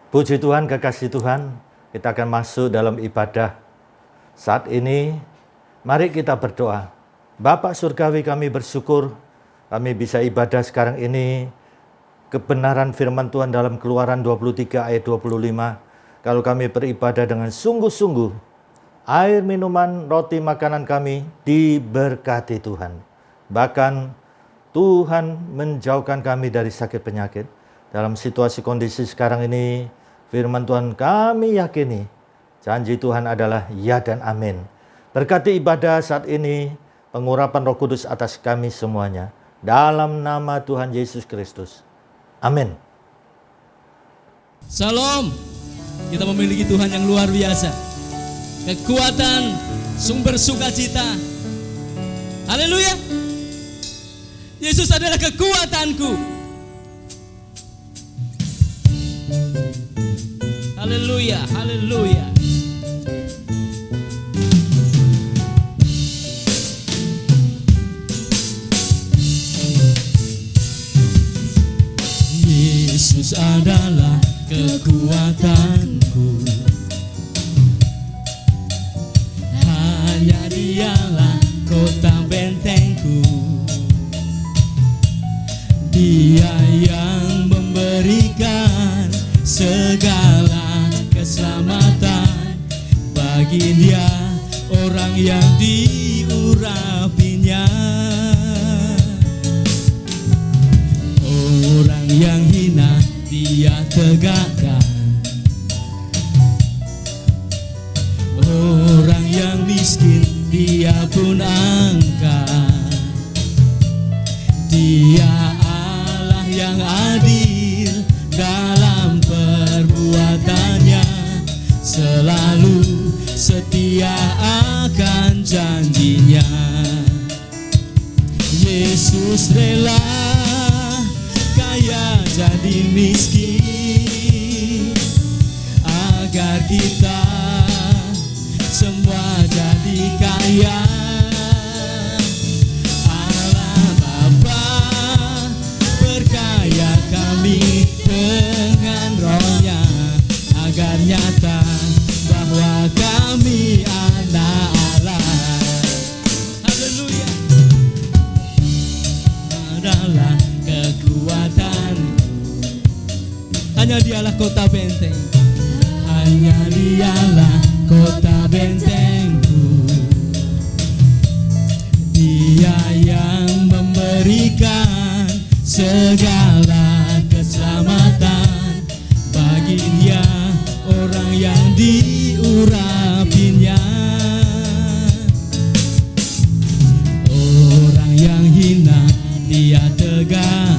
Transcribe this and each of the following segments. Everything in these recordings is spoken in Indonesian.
Puji Tuhan, kekasih Tuhan, kita akan masuk dalam ibadah. Saat ini, mari kita berdoa. Bapa Surgawi, kami bersyukur kami bisa ibadah sekarang ini. Kebenaran firman Tuhan dalam Keluaran 23 ayat 25. Kalau kami beribadah dengan sungguh-sungguh, air minuman roti makanan kami diberkati Tuhan. Bahkan Tuhan menjauhkan kami dari sakit penyakit. Dalam situasi kondisi sekarang ini, firman Tuhan kami yakini, janji Tuhan adalah ya dan amin. Berkati ibadah saat ini, pengurapan Roh Kudus atas kami semuanya. Dalam nama Tuhan Yesus Kristus. Amin. Salam. Kita memiliki Tuhan yang luar biasa. Kekuatan, sumber sukacita. Haleluya. Yesus adalah kekuatanku. Haleluya, haleluya. Yesus adalah kekuatanku. Hanya Dialah kota bentengku. Dia yang memberikan segala keselamatan bagi Dia, orang yang diurapinya. Orang yang hina Dia tegakkan, orang yang miskin Dia pun angkat. Dia Allah yang adil dalam perbuatannya, selalu setia akan janjinya. Yesus rela kaya jadi miskin, agar kita semua jadi kaya. Allah Bapa berkaya kami dengan Roh-Nya, agar nyata bahwa kami anak Allah. Haleluya. Adalah kekuatanku. Hanya Dialah kota benteng. Hanya Dialah kota bentengku. Dia yang memberikan segala keselamatan bagi Dia, orang yang diurapinya. Orang yang hina Dia tegakkan,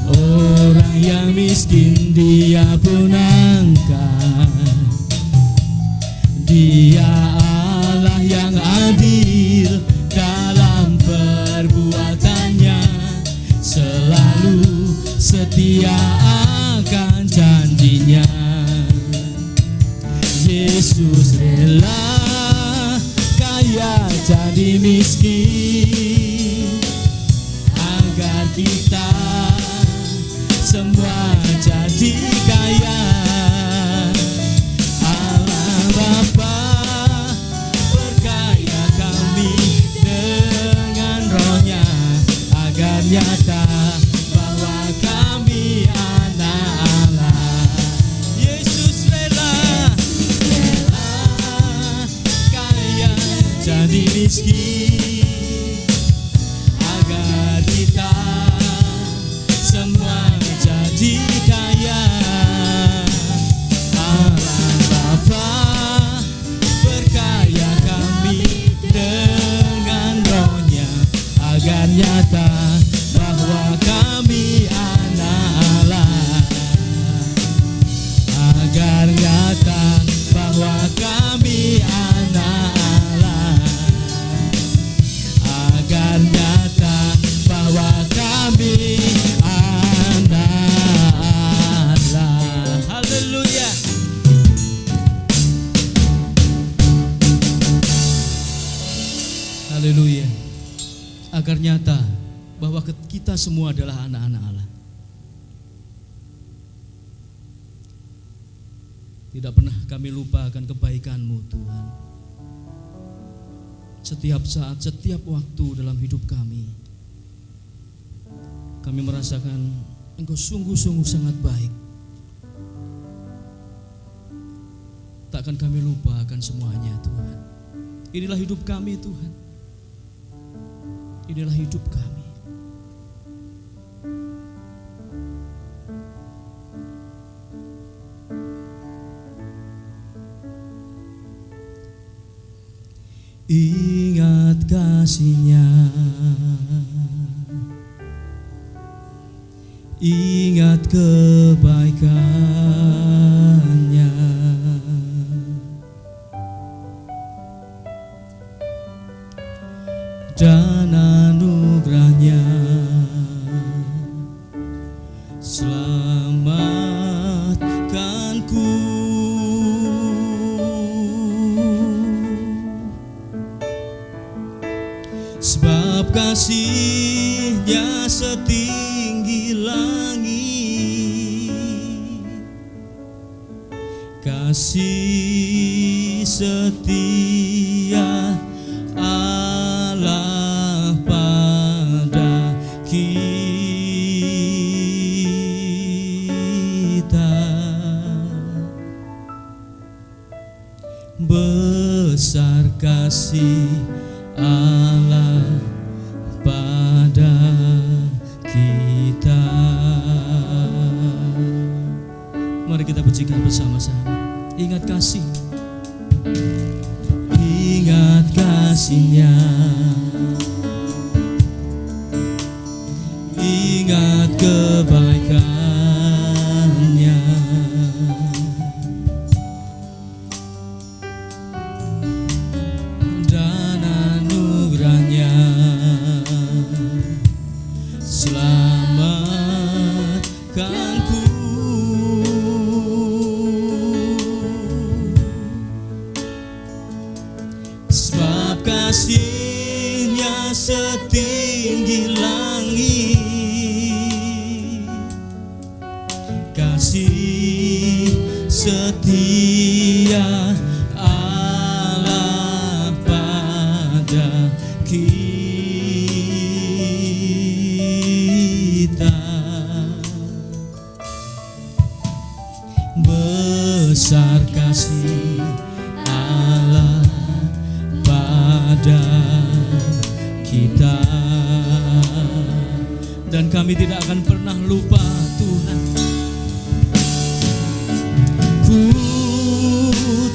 orang yang miskin Dia pun angkat. Dia Allah yang adil dalam perbuatannya, selalu setia akan janjinya. Yesus rela kaya jadi miskin, agar kita semua jadi kaya. Allah Bapa berkaya kami dengan Roh-Nya, agar nyata bahwa kami anak Allah. Yesus rela kaya jadi miskin, agar kita semua jadi kaya. Allah Bapa berkaya kami dengan Roh-Nya, agar nyata bahwa kami anak Allah. Agar nyata bahwa kami anak Allah. Agar nyata bahwa kami anak Allah. Haleluya. Haleluya. Agar nyata bahwa kita semua adalah anak-anak Allah. Tidak pernah kami lupakan kebaikan-Mu Tuhan. Setiap saat, setiap waktu dalam hidup kami merasakan Engkau sungguh-sungguh sangat baik. Takkan kami lupakan semuanya Tuhan. Inilah hidup kami Tuhan. Inilah hidup kami. Ingat kasih-Nya, ingat kebaikan-Nya, dan anugerah-Nya. Selamatkanku, sebab kasih-Nya setinggi langit, kasih setia Allah pada kita. Besar kasih Allah pada kita. Mari kita pujikan bersama-sama. Ingat kasih, ingat kasih-Nya, ingat kebaikan-Nya, dan anugerah-Nya. Selamatkanku, sebab kasih-Nya setinggi langit, kasih setia Allah pada kita. Besar kasih Allah pada kita, dan kami tidak akan pernah lupa Tuhan. Ku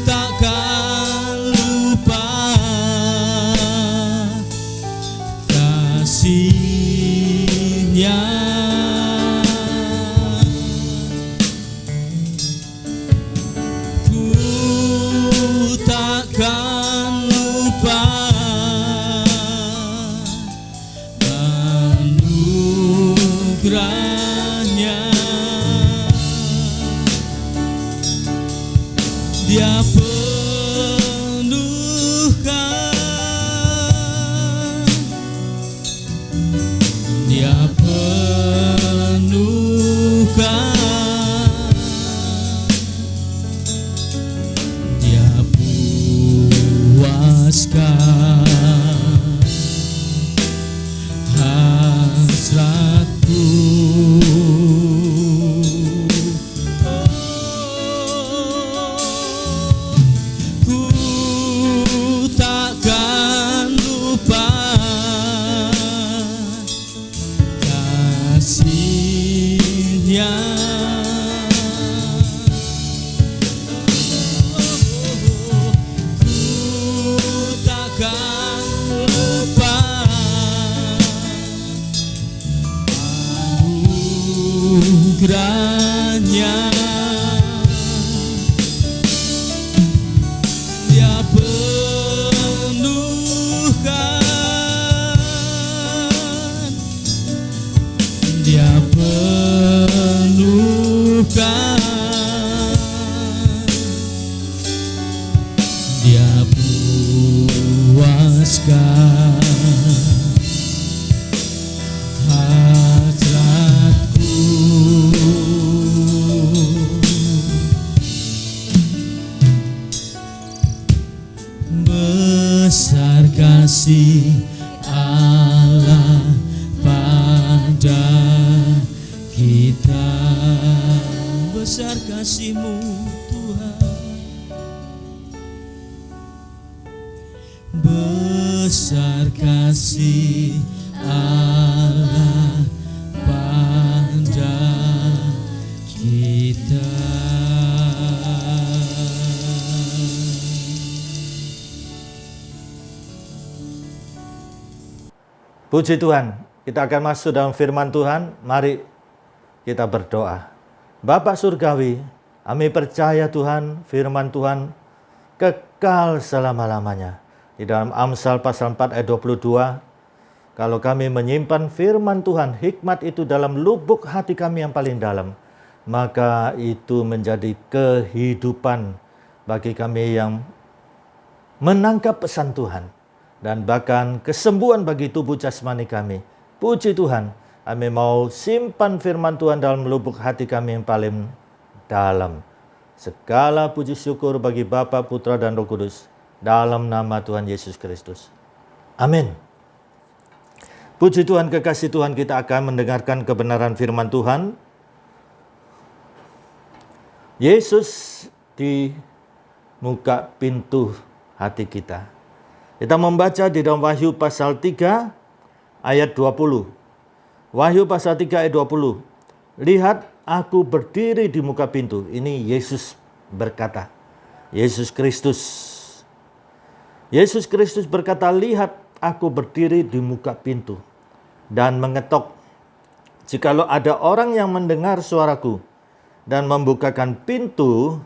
takkan lupa kasih-Nya, ku takkan lupa anugerah-Nya. Dia penuhkan, Dia penuhkan, Dia puaskan hasratku. Ku takkan lupa kasih-Nya. Ku takkan lupa anugerah-Nya. Dia penuhkan, Dia penuhkan, Dia puaskan hasratku. kasih-Mu Tuhan. Besar kasih Allah pada kita. Puji Tuhan, kita akan masuk dalam firman Tuhan. Mari kita berdoa. Bapa Surgawi, kami percaya Tuhan, firman Tuhan kekal selama-lamanya. Di dalam Amsal pasal 4 ayat 22, kalau kami menyimpan firman Tuhan, hikmat itu dalam lubuk hati kami yang paling dalam, maka itu menjadi kehidupan bagi kami yang menangkap pesan Tuhan. Dan bahkan kesembuhan bagi tubuh jasmani kami. Puji Tuhan, kami mau simpan firman Tuhan dalam lubuk hati kami yang paling dalam. Segala puji syukur bagi Bapa, Putra, dan Roh Kudus. Dalam nama Tuhan Yesus Kristus. Amin. Puji Tuhan, kekasih Tuhan, kita akan mendengarkan kebenaran firman Tuhan. Yesus di muka pintu hati kita. Kita membaca di dalam Wahyu pasal 3 ayat 20. Wahyu pasal 3 ayat 20. Lihat, aku berdiri di muka pintu. Ini Yesus berkata. Yesus Kristus. Yesus Kristus berkata, lihat, aku berdiri di muka pintu dan mengetok. Jikalau ada orang yang mendengar suaraku dan membukakan pintu,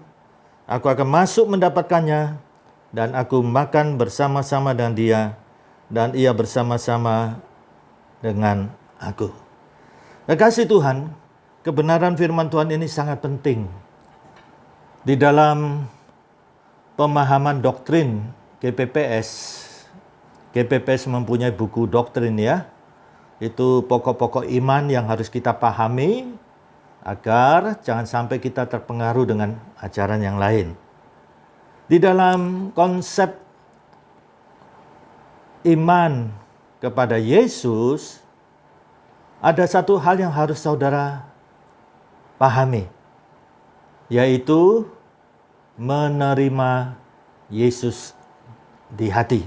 aku akan masuk mendapatkannya, dan aku makan bersama-sama dengan dia, dan ia bersama-sama dengan aku. Kekasih Tuhan, kebenaran firman Tuhan ini sangat penting. Di dalam pemahaman doktrin KPPS mempunyai buku doktrin ya. Itu pokok-pokok iman yang harus kita pahami, agar jangan sampai kita terpengaruh dengan ajaran yang lain. Di dalam konsep iman kepada Yesus, ada satu hal yang harus saudara pahami, yaitu menerima Yesus di hati.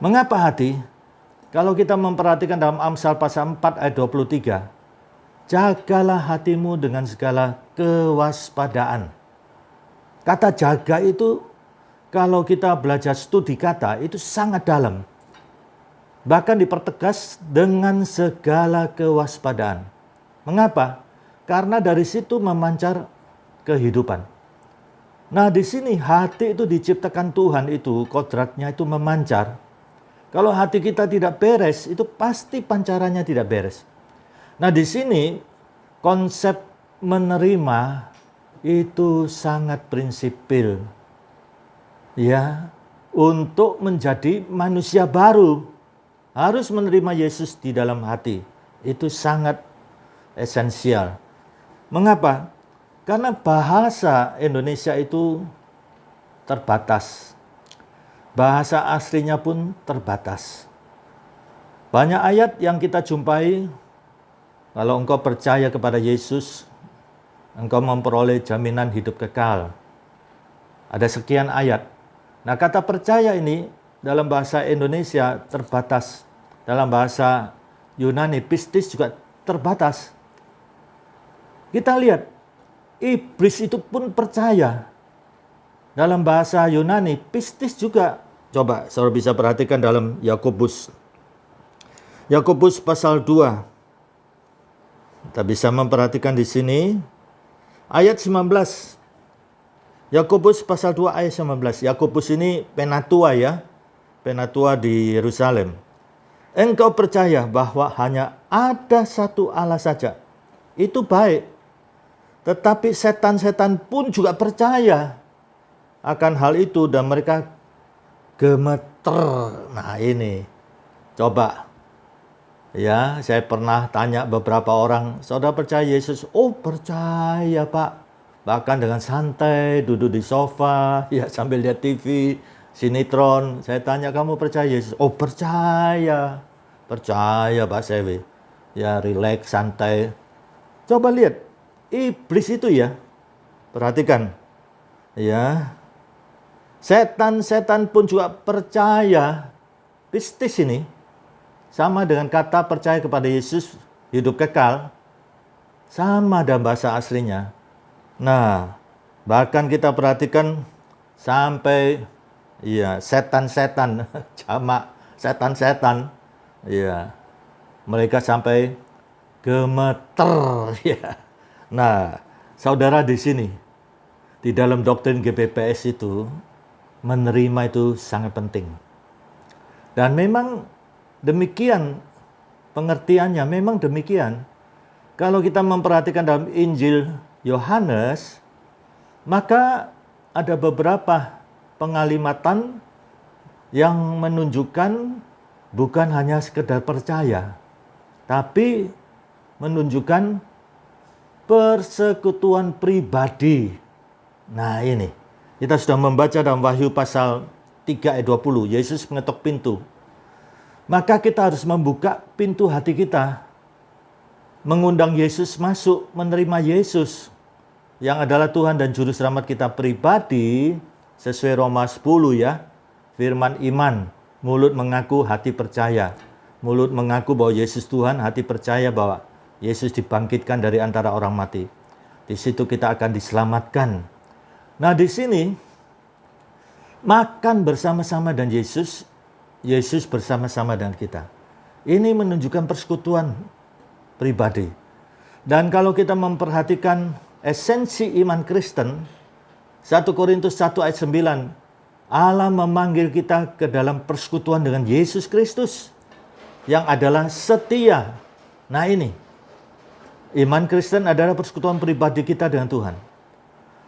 Mengapa hati? Kalau kita memperhatikan dalam Amsal pasal 4 ayat 23, jagalah hatimu dengan segala kewaspadaan. Kata jaga itu, kalau kita belajar studi kata, itu sangat dalam. Bahkan dipertegas dengan segala kewaspadaan. Mengapa? Karena dari situ memancar kehidupan. Nah, di sini hati itu diciptakan Tuhan itu, kodratnya itu memancar. Kalau hati kita tidak beres, itu pasti pancarannya tidak beres. Nah, di sini konsep menerima itu sangat prinsipil. Ya, untuk menjadi manusia baru harus menerima Yesus di dalam hati. Itu sangat esensial. Mengapa? Karena bahasa Indonesia itu terbatas. Bahasa aslinya pun terbatas. Banyak ayat yang kita jumpai, kalau engkau percaya kepada Yesus, engkau memperoleh jaminan hidup kekal. Ada sekian ayat. Nah, kata percaya ini dalam bahasa Indonesia terbatas. Dalam bahasa Yunani, pistis juga terbatas. Kita lihat, iblis itu pun percaya. Dalam bahasa Yunani, pistis juga. Coba, saudara bisa perhatikan dalam Yakobus. Yakobus pasal 2. Kita bisa memperhatikan di sini. Ayat 19. Yakobus pasal 2 ayat 19. Yakobus ini penatua ya. Penatua di Yerusalem. Engkau percaya bahwa hanya ada satu Allah saja. Itu baik. Tetapi setan-setan pun juga percaya akan hal itu dan mereka gemeter. Nah ini. Coba. Ya, saya pernah tanya beberapa orang, saudara percaya Yesus? Oh, percaya Pak. Bahkan dengan santai, duduk di sofa, ya sambil lihat TV, sinetron. Saya tanya, kamu percaya Yesus? Oh, percaya. Percaya Pak Sewi. Ya, rileks, santai. Coba lihat, iblis itu ya, Perhatikan, ya. Setan-setan pun juga percaya. Pistis ini sama dengan kata percaya kepada Yesus hidup kekal. Sama dalam bahasa aslinya. Nah, bahkan kita perhatikan sampai ya setan-setan, jamak setan-setan. Ya. Mereka sampai gemeter ya. Nah, saudara di sini di dalam doktrin GBPS itu menerima itu sangat penting. Dan memang demikian pengertiannya, memang demikian. Kalau kita memperhatikan dalam Injil Yohanes, maka ada beberapa pengalimatan yang menunjukkan bukan hanya sekedar percaya, tapi menunjukkan persekutuan pribadi. Nah ini, kita sudah membaca dalam Wahyu pasal 3 ayat 20, Yesus mengetok pintu. Maka kita harus membuka pintu hati kita, mengundang Yesus masuk, menerima Yesus yang adalah Tuhan dan Juru Selamat kita pribadi, sesuai Roma 10 ya, firman iman, mulut mengaku, hati percaya. Mulut mengaku bahwa Yesus Tuhan, hati percaya bahwa Yesus dibangkitkan dari antara orang mati. Di situ kita akan diselamatkan. Nah di sini, makan bersama-sama dengan Yesus, Yesus bersama-sama dengan kita. Ini menunjukkan persekutuan pribadi. Dan kalau kita memperhatikan esensi iman Kristen, 1 Korintus 1 ayat 9, Allah memanggil kita ke dalam persekutuan dengan Yesus Kristus yang adalah setia. Nah ini, iman Kristen adalah persekutuan pribadi kita dengan Tuhan.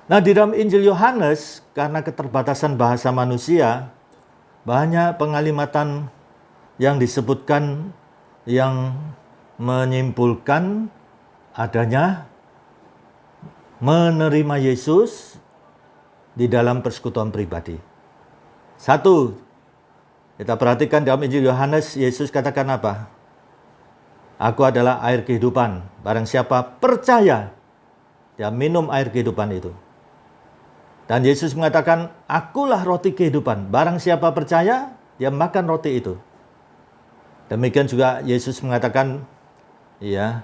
Nah di dalam Injil Yohanes, karena keterbatasan bahasa manusia, banyak pengalimatan yang disebutkan yang menyimpulkan adanya menerima Yesus di dalam persekutuan pribadi. Satu, kita perhatikan dalam Injil Yohanes, Yesus katakan apa? Aku adalah air kehidupan. Barang siapa percaya, dia minum air kehidupan itu. Dan Yesus mengatakan, akulah roti kehidupan. Barang siapa percaya, dia makan roti itu. Demikian juga Yesus mengatakan, ya,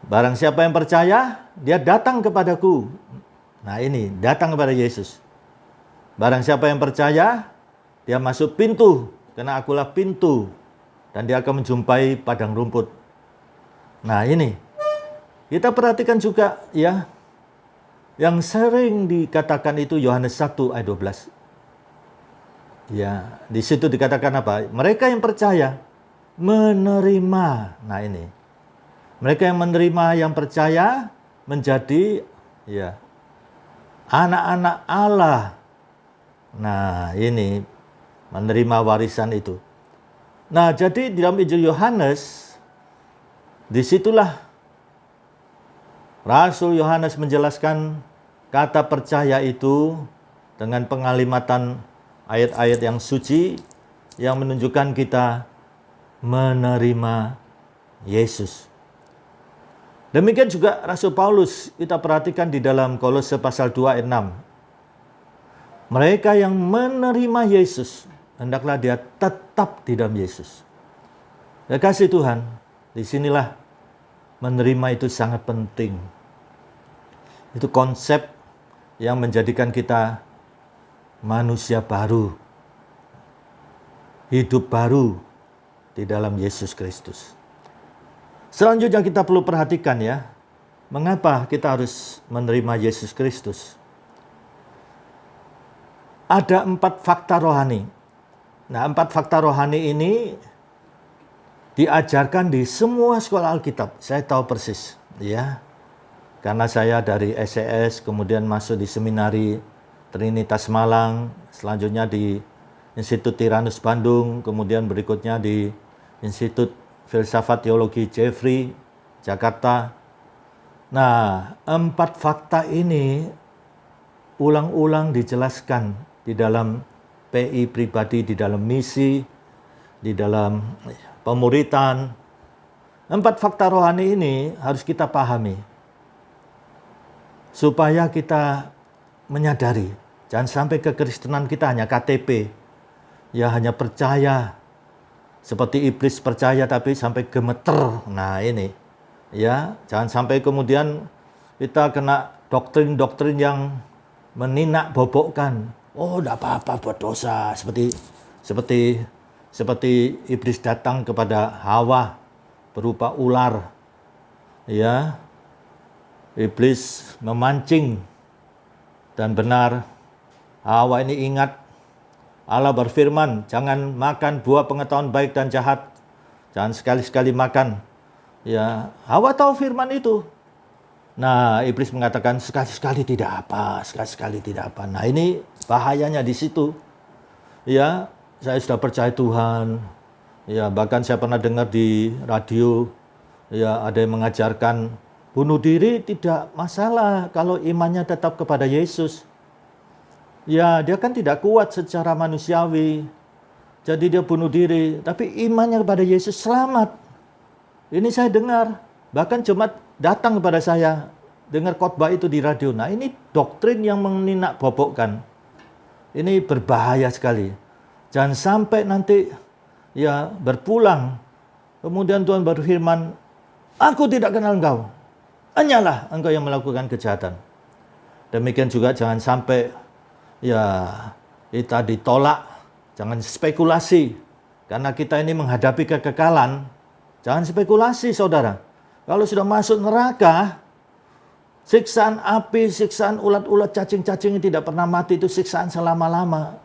barang siapa yang percaya, dia datang kepadaku. Nah ini, datang kepada Yesus. Barang siapa yang percaya, dia masuk pintu, karena akulah pintu. Dan dia akan menjumpai padang rumput. Nah ini, kita perhatikan juga ya, yang sering dikatakan itu Yohanes 1 ayat 12. Ya, di situ dikatakan apa? Mereka yang percaya menerima. Nah ini, mereka yang menerima, yang percaya menjadi ya anak-anak Allah. Nah ini, menerima warisan itu. Nah jadi di dalam Injil Yohanes, disitulah Rasul Yohanes menjelaskan kata percaya itu dengan pengalimatan ayat-ayat yang suci yang menunjukkan kita menerima Yesus. Demikian juga Rasul Paulus, kita perhatikan di dalam Kolose pasal 2 ayat 6. Mereka yang menerima Yesus, hendaklah dia tetap di dalam Yesus. Ya kasih Tuhan, disinilah menerima itu sangat penting. Itu konsep yang menjadikan kita manusia baru, hidup baru di dalam Yesus Kristus. Selanjutnya kita perlu perhatikan ya, mengapa kita harus menerima Yesus Kristus. Ada 4 fakta rohani. Nah 4 fakta rohani ini diajarkan di semua sekolah Alkitab. Saya tahu persis, ya. Karena saya dari SES, kemudian masuk di seminari Trinitas Malang, selanjutnya di Institut Tiranus Bandung, kemudian berikutnya di Institut Filsafat Teologi Jeffrey, Jakarta. Nah, 4 fakta ini ulang-ulang dijelaskan di dalam PI pribadi, di dalam misi, di dalam pemuritan. 4 fakta rohani ini harus kita pahami. supaya kita menyadari, jangan sampai kekristenan kita hanya KTP, ya hanya percaya, seperti iblis percaya tapi sampai gemeter. Nah ini, ya jangan sampai kemudian kita kena doktrin-doktrin yang meninak bobokkan. Oh, tidak apa-apa buat dosa, seperti iblis datang kepada Hawa berupa ular. Ya, iblis memancing, dan benar Hawa ini ingat Allah berfirman, jangan makan buah pengetahuan baik dan jahat, jangan sekali-sekali makan. Ya, Hawa tahu firman itu. Nah, iblis mengatakan sekali-sekali tidak apa, sekali-sekali tidak apa. Nah, ini bahayanya di situ. Ya, saya sudah percaya Tuhan. Ya, bahkan saya pernah dengar di radio, ya ada yang mengajarkan bunuh diri tidak masalah kalau imannya tetap kepada Yesus. Ya, dia kan tidak kuat secara manusiawi. Jadi dia bunuh diri, tapi imannya kepada Yesus selamat. Ini saya dengar. Bahkan jemaat datang kepada saya, dengar khotbah itu di radio. Nah, ini doktrin yang meninak bobokkan. Ini berbahaya sekali. Jangan sampai nanti ya berpulang, kemudian Tuhan berfirman, aku tidak kenal engkau, hanyalah engkau yang melakukan kejahatan. Demikian juga jangan sampai ya kita ditolak, jangan spekulasi. Karena kita ini menghadapi kekekalan, jangan spekulasi saudara. Kalau sudah masuk neraka, siksaan api, siksaan ulat-ulat, cacing-cacing yang tidak pernah mati itu siksaan selama-lama.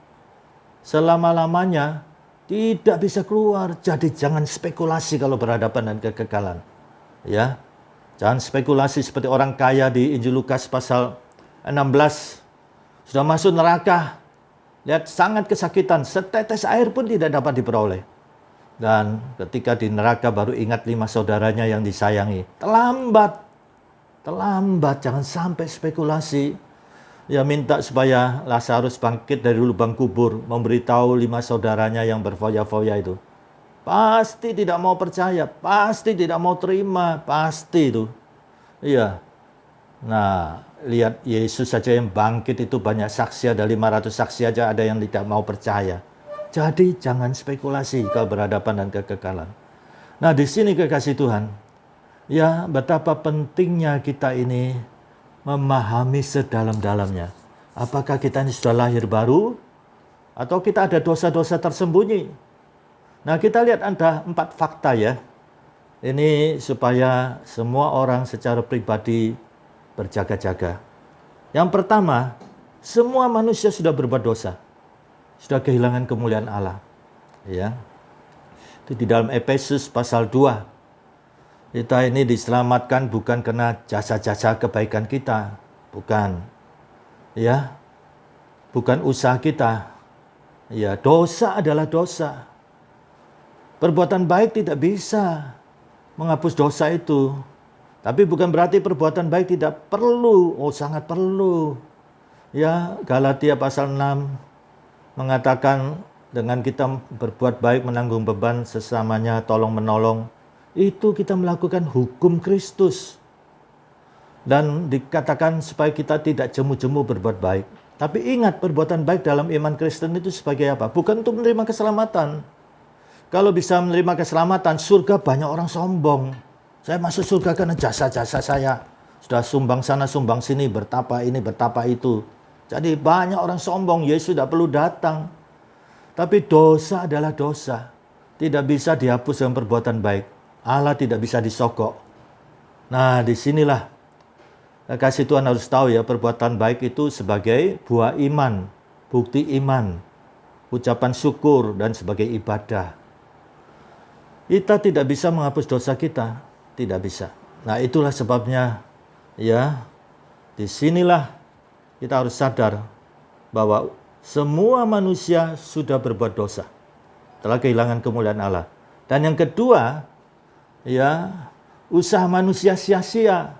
Selama-lamanya tidak bisa keluar. Jadi jangan spekulasi kalau berhadapan dengan kekekalan. Ya. Jangan spekulasi seperti orang kaya di Injil Lukas pasal 16. Sudah masuk neraka. Lihat sangat kesakitan. Setetes air pun tidak dapat diperoleh. Dan ketika di neraka baru ingat 5 saudaranya yang disayangi. Terlambat. Terlambat. Jangan sampai spekulasi. Ya minta supaya Lazarus bangkit dari lubang kubur. Memberitahu 5 saudaranya yang berfoya-foya itu. Pasti tidak mau percaya. Pasti tidak mau terima. Pasti itu. Iya. Nah, lihat Yesus saja yang bangkit itu banyak saksi. Ada 500 saksi aja ada yang tidak mau percaya. Jadi jangan spekulasi kalau berhadapan dengan kekekalan. Nah, di sini kekasih Tuhan. Ya, betapa pentingnya kita ini memahami sedalam-dalamnya. Apakah kita ini sudah lahir baru? Atau kita ada dosa-dosa tersembunyi? Nah, kita lihat ada 4 fakta ya. Ini supaya semua orang secara pribadi berjaga-jaga. Yang pertama, semua manusia sudah berbuat dosa. Sudah kehilangan kemuliaan Allah. Ya. Itu di dalam Efesus pasal 2. Kita ini diselamatkan bukan karena jasa-jasa kebaikan kita. Bukan. Ya. Bukan usaha kita. Ya, dosa adalah dosa. Perbuatan baik tidak bisa menghapus dosa itu. Tapi bukan berarti perbuatan baik tidak perlu. Oh, sangat perlu. Ya, Galatia pasal 6 mengatakan dengan kita berbuat baik, menanggung beban sesamanya, tolong menolong, itu kita melakukan hukum Kristus. Dan dikatakan supaya kita tidak jemu-jemu berbuat baik. Tapi ingat, perbuatan baik dalam iman Kristen itu sebagai apa? Bukan untuk menerima keselamatan. Kalau bisa menerima keselamatan, surga banyak orang sombong. Saya masuk surga karena jasa-jasa saya. Sudah sumbang sana, sumbang sini, bertapa ini, bertapa itu. Jadi banyak orang sombong, Yesus tidak perlu datang. Tapi dosa adalah dosa. Tidak bisa dihapus dengan perbuatan baik. Allah tidak bisa disogok. Nah, disinilah kasih Tuhan harus tahu ya, perbuatan baik itu sebagai buah iman, bukti iman, ucapan syukur, dan sebagai ibadah. Kita tidak bisa menghapus dosa kita. Tidak bisa. Nah, itulah sebabnya ya, disinilah kita harus sadar bahwa semua manusia sudah berbuat dosa, telah kehilangan kemuliaan Allah. Dan yang kedua, ya, usaha manusia sia-sia.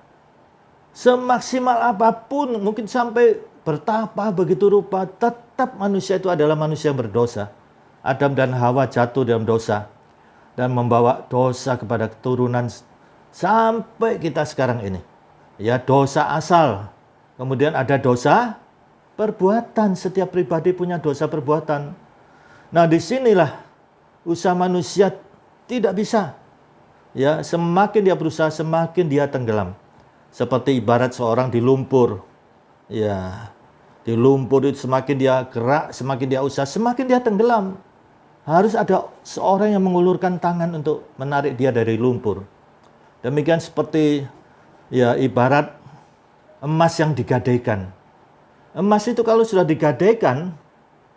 Semaksimal apapun, mungkin sampai bertapa begitu rupa, tetap manusia itu adalah manusia yang berdosa. Adam dan Hawa jatuh dalam dosa dan membawa dosa kepada keturunan sampai kita sekarang ini. Ya, dosa asal. Kemudian ada dosa perbuatan. Setiap pribadi punya dosa perbuatan. Nah, disinilah usaha manusia tidak bisa. Ya, semakin dia berusaha, semakin dia tenggelam. Seperti ibarat seorang di lumpur. Ya, di lumpur itu semakin dia gerak, semakin dia usaha, semakin dia tenggelam. Harus ada seorang yang mengulurkan tangan untuk menarik dia dari lumpur. Demikian seperti ya ibarat emas yang digadaikan. Emas itu kalau sudah digadaikan,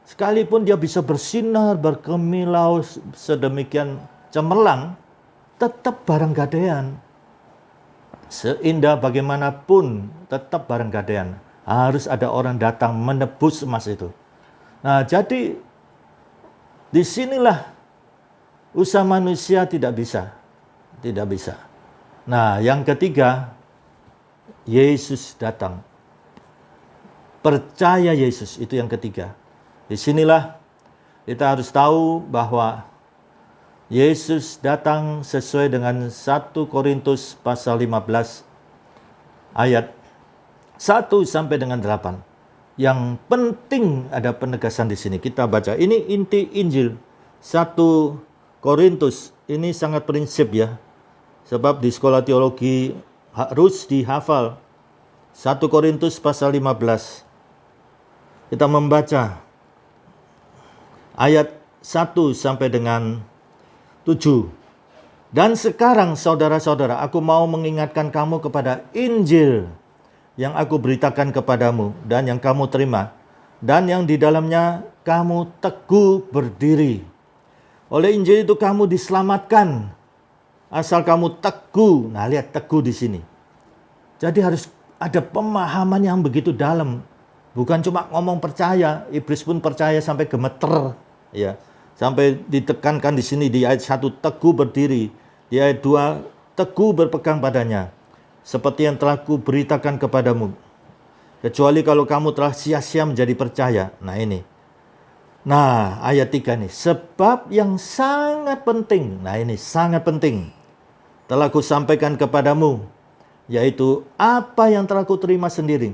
sekalipun dia bisa bersinar, berkemilau sedemikian cemerlang, tetap barang gadaian. Seindah bagaimanapun, tetap barang gadaian. Harus ada orang datang menebus emas itu. Nah, jadi disinilah usaha manusia tidak bisa. Tidak bisa. Nah, yang ketiga, Yesus datang. Percaya Yesus, itu yang ketiga. Disinilah kita harus tahu bahwa Yesus datang sesuai dengan 1 Korintus pasal 15 ayat 1 sampai dengan 8. Yang penting ada penegasan di sini. Kita baca. Ini inti Injil 1 Korintus. Ini sangat prinsip ya. Sebab di sekolah teologi harus dihafal. 1 Korintus pasal 15. Kita membaca ayat 1 sampai dengan 7. Dan sekarang saudara-saudara, aku mau mengingatkan kamu kepada Injil yang aku beritakan kepadamu dan yang kamu terima, dan yang di dalamnya kamu teguh berdiri. Oleh Injil itu kamu diselamatkan, asal kamu teguh. Nah, lihat teguh di sini. Jadi harus ada pemahaman yang begitu dalam. Bukan cuma ngomong percaya, iblis pun percaya sampai gemeter, ya. Sampai ditekankan di sini di ayat 1 teguh berdiri, di ayat 2 teguh berpegang padanya. Seperti yang telah kuberitakan kepadamu. Kecuali kalau kamu telah sia-sia menjadi percaya. Nah ini. Nah ayat 3 nih. Sebab yang sangat penting. Nah ini sangat penting. Telah kusampaikan kepadamu. Yaitu apa yang telah kuterima sendiri.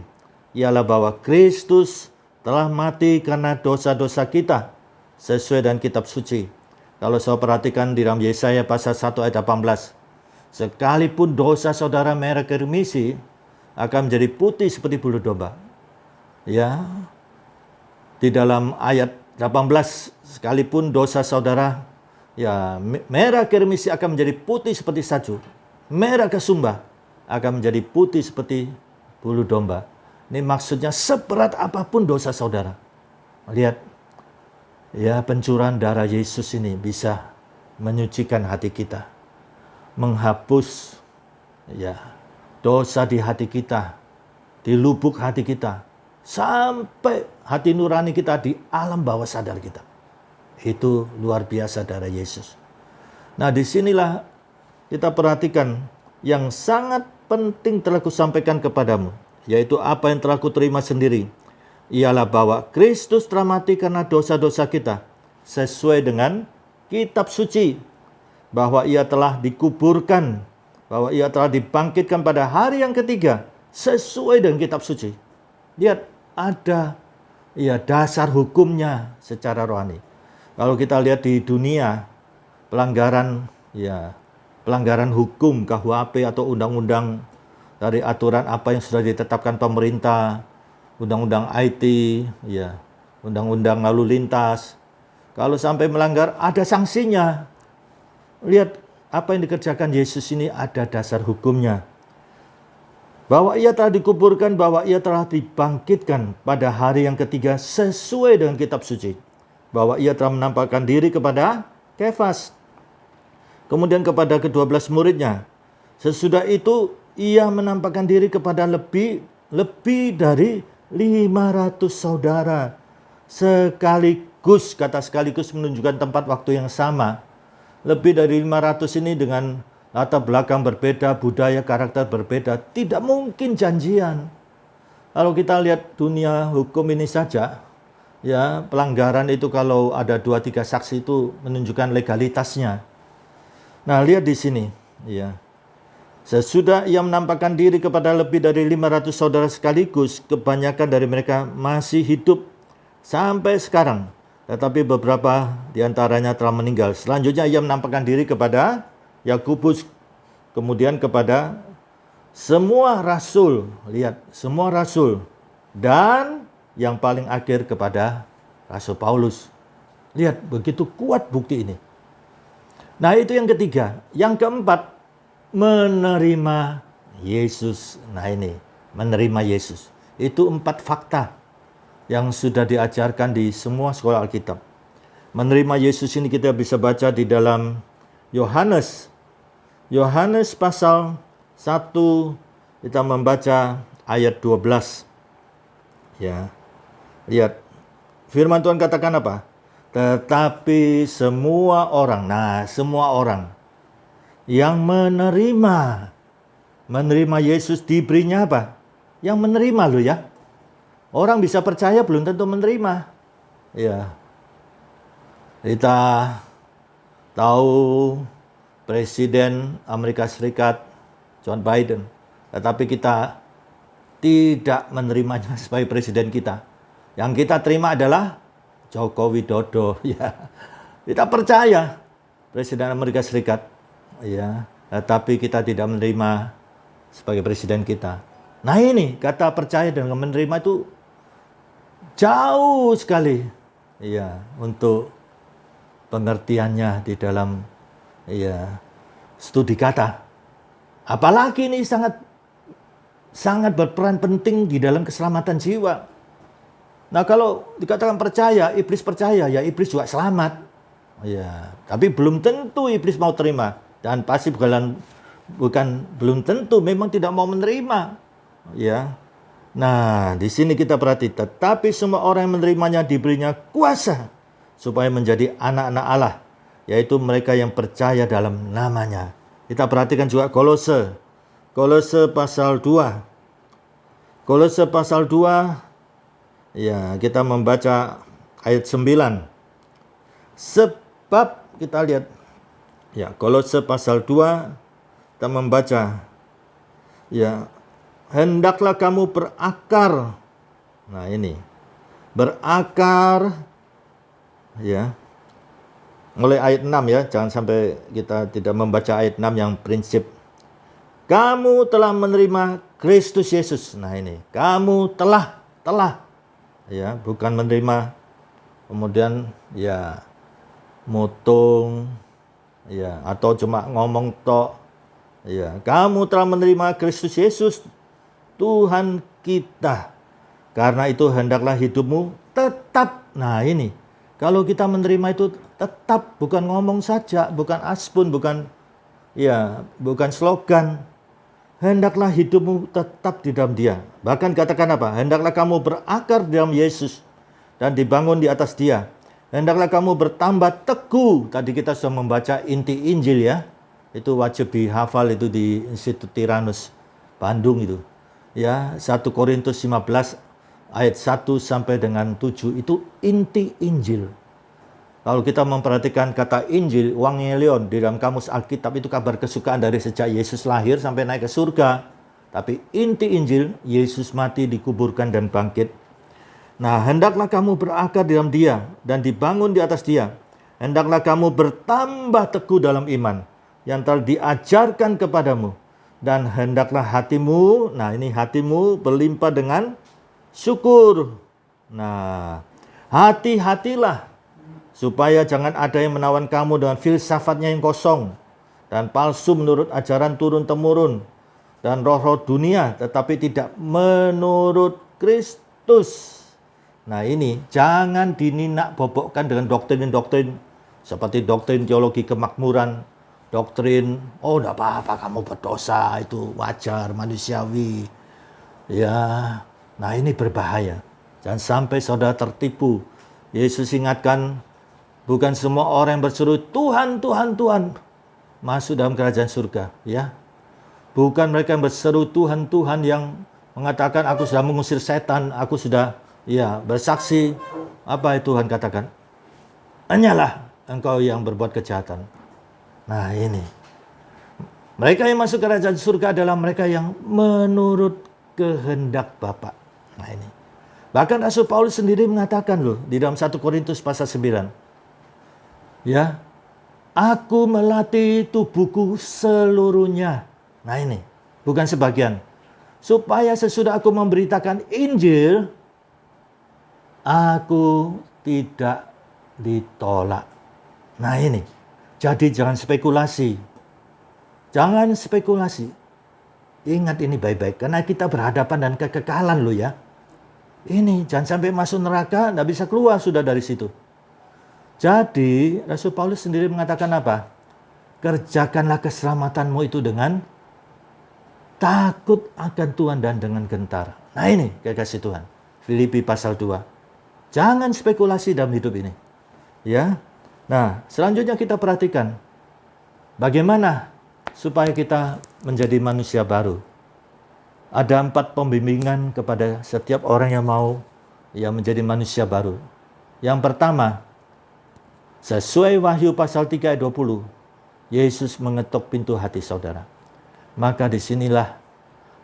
Ialah bahwa Kristus telah mati karena dosa-dosa kita. Sesuai dengan kitab suci. Kalau saya perhatikan di dalam Yesaya pasal 1 ayat 18. Sekalipun dosa saudara merah remisi, akan menjadi putih seperti bulu domba. Ya. Di dalam ayat 18, sekalipun dosa saudara ya merah remisi akan menjadi putih seperti salju. Merah kesumba akan menjadi putih seperti bulu domba. Ini maksudnya seberat apapun dosa saudara. Lihat. Ya, pencurahan darah Yesus ini bisa menyucikan hati kita. Menghapus ya dosa di hati kita, di lubuk hati kita, sampai hati nurani kita di alam bawah sadar kita. Itu luar biasa darah Yesus. Nah, disinilah kita perhatikan yang sangat penting telah kusampaikan kepadamu, yaitu apa yang telah kuterima sendiri, ialah bahwa Kristus telah mati karena dosa-dosa kita, sesuai dengan kitab suci, bahwa ia telah dikuburkan, bahwa ia telah dibangkitkan pada hari yang ketiga, sesuai dengan kitab suci. Lihat, ada ya dasar hukumnya secara rohani. Kalau kita lihat di dunia, pelanggaran hukum KUHP atau undang-undang dari aturan apa yang sudah ditetapkan pemerintah, undang-undang IT, ya, undang-undang lalu lintas. Kalau sampai melanggar ada sanksinya. Lihat apa yang dikerjakan Yesus ini, ada dasar hukumnya. Bahwa ia telah dikuburkan, bahwa ia telah dibangkitkan pada hari yang ketiga sesuai dengan kitab suci. Bahwa ia telah menampakkan diri kepada Kefas, kemudian kepada ke-12 muridnya. Sesudah itu ia menampakkan diri kepada lebih dari 500 saudara sekaligus. Kata sekaligus menunjukkan tempat waktu yang sama. Lebih dari 500 ini dengan latar belakang berbeda, budaya, karakter berbeda. Tidak mungkin janjian. Kalau kita lihat dunia hukum ini saja, ya, pelanggaran itu kalau ada 2-3 saksi itu menunjukkan legalitasnya. Nah, lihat di sini, ya. Sesudah ia menampakkan diri kepada lebih dari 500 saudara sekaligus, kebanyakan dari mereka masih hidup sampai sekarang, tetapi beberapa di antaranya telah meninggal. Selanjutnya ia menampakkan diri kepada Yakobus, kemudian kepada semua rasul. Lihat, semua rasul. Dan yang paling akhir kepada Rasul Paulus. Lihat, begitu kuat bukti ini. Nah, itu yang ketiga. Yang keempat, menerima Yesus. Nah ini, menerima Yesus. Itu 4 fakta yang sudah diajarkan di semua sekolah Alkitab. Menerima Yesus ini kita bisa baca di dalam Yohanes pasal 1, kita membaca ayat 12. Ya. Lihat, firman Tuhan katakan apa? Tetapi semua orang, semua orang yang menerima Yesus diberinya apa? Yang menerima loh ya. Orang bisa percaya belum tentu menerima. Ya. Kita tahu Presiden Amerika Serikat John Biden, tetapi kita tidak menerimanya sebagai presiden kita. Yang kita terima adalah Joko Widodo. Ya. Kita percaya Presiden Amerika Serikat. Ya, tapi kita tidak menerima sebagai presiden kita. Nah ini, kata percaya dan menerima itu jauh sekali. Ya, untuk pengertiannya di dalam studi kata. Apalagi ini sangat berperan penting di dalam keselamatan jiwa. Nah, kalau dikatakan percaya, iblis percaya, ya iblis juga selamat. Ya, tapi belum tentu iblis mau terima. Dan pasti belum tentu memang tidak mau menerima. Ya. Nah, di sini kita perhati, tetapi semua orang yang menerimanya diberinya kuasa supaya menjadi anak-anak Allah, yaitu mereka yang percaya dalam namanya. Kita perhatikan juga Kolose pasal 2. Kolose pasal 2, ya, kita membaca ayat 9. Sebab kita lihat, ya, Kolose pasal 2, kita membaca, ya, hendaklah kamu berakar. Nah ini, berakar, ya, mulai ayat 6 ya, jangan sampai kita tidak membaca ayat 6 yang prinsip. Kamu telah menerima Kristus Yesus. Nah ini, kamu telah, ya, bukan menerima, kemudian, ya, mutung, ya, atau cuma ngomong tok. Ya, kamu telah menerima Kristus Yesus Tuhan kita. Karena itu hendaklah hidupmu tetap. Nah, ini. Kalau kita menerima itu tetap, bukan ngomong saja, bukan aspun, bukan slogan. Hendaklah hidupmu tetap di dalam Dia. Bahkan katakan apa? Hendaklah kamu berakar di dalam Yesus dan dibangun di atas Dia. Hendaklah kamu bertambah teguh. Tadi kita sudah membaca inti Injil ya. Itu wajib dihafal itu di Institut Tiranus Bandung itu. Ya, 1 Korintus 15 ayat 1 sampai dengan 7 itu inti Injil. Kalau kita memperhatikan kata Injil, Evangelion di dalam kamus Alkitab itu kabar kesukaan dari sejak Yesus lahir sampai naik ke surga. Tapi inti Injil, Yesus mati, dikuburkan dan bangkit. Nah, hendaklah kamu berakar di dalam Dia dan dibangun di atas Dia. Hendaklah kamu bertambah teguh dalam iman yang telah diajarkan kepadamu. Dan hendaklah hatimu, nah ini hatimu berlimpah dengan syukur. Nah, hati-hatilah supaya jangan ada yang menawan kamu dengan filsafatnya yang kosong dan palsu menurut ajaran turun-temurun dan roh-roh dunia, tetapi tidak menurut Kristus. Nah ini, jangan dininak bobokkan dengan doktrin-doktrin seperti doktrin teologi kemakmuran, doktrin, oh enggak apa-apa kamu berdosa, itu wajar, manusiawi. Ya, nah ini berbahaya. Jangan sampai saudara tertipu. Yesus ingatkan, bukan semua orang yang berseru, Tuhan, Tuhan, Tuhan, masuk dalam kerajaan surga. Ya, bukan mereka yang berseru Tuhan, Tuhan yang mengatakan, aku sudah mengusir setan, aku sudah bersaksi. Apa itu Tuhan katakan? Hanyalah engkau yang berbuat kejahatan. Nah ini, Mereka yang masuk kerajaan surga adalah mereka yang menurut kehendak Bapa. Nah ini. Bahkan Rasul Paulus sendiri mengatakan loh di dalam 1 Korintus pasal 9. Ya, aku melatih tubuhku seluruhnya. Nah ini, bukan sebagian. Supaya sesudah aku memberitakan Injil, aku tidak ditolak. Nah ini, jadi jangan spekulasi. Jangan spekulasi. Ingat ini baik-baik, karena kita berhadapan dengan kekekalan loh ya. Ini, jangan sampai masuk neraka, tidak bisa keluar sudah dari situ. Jadi, Rasul Paulus sendiri mengatakan apa? Kerjakanlah keselamatanmu itu dengan takut akan Tuhan dan dengan gentar. Nah ini, kekasih Tuhan. Filipi pasal 2. Jangan spekulasi dalam hidup ini. Ya. Nah, selanjutnya kita perhatikan bagaimana supaya kita menjadi manusia baru. Ada 4 pembimbingan kepada setiap orang yang mau menjadi manusia baru. Yang pertama, sesuai Wahyu pasal 3 ayat 20, Yesus mengetuk pintu hati saudara. Maka disinilah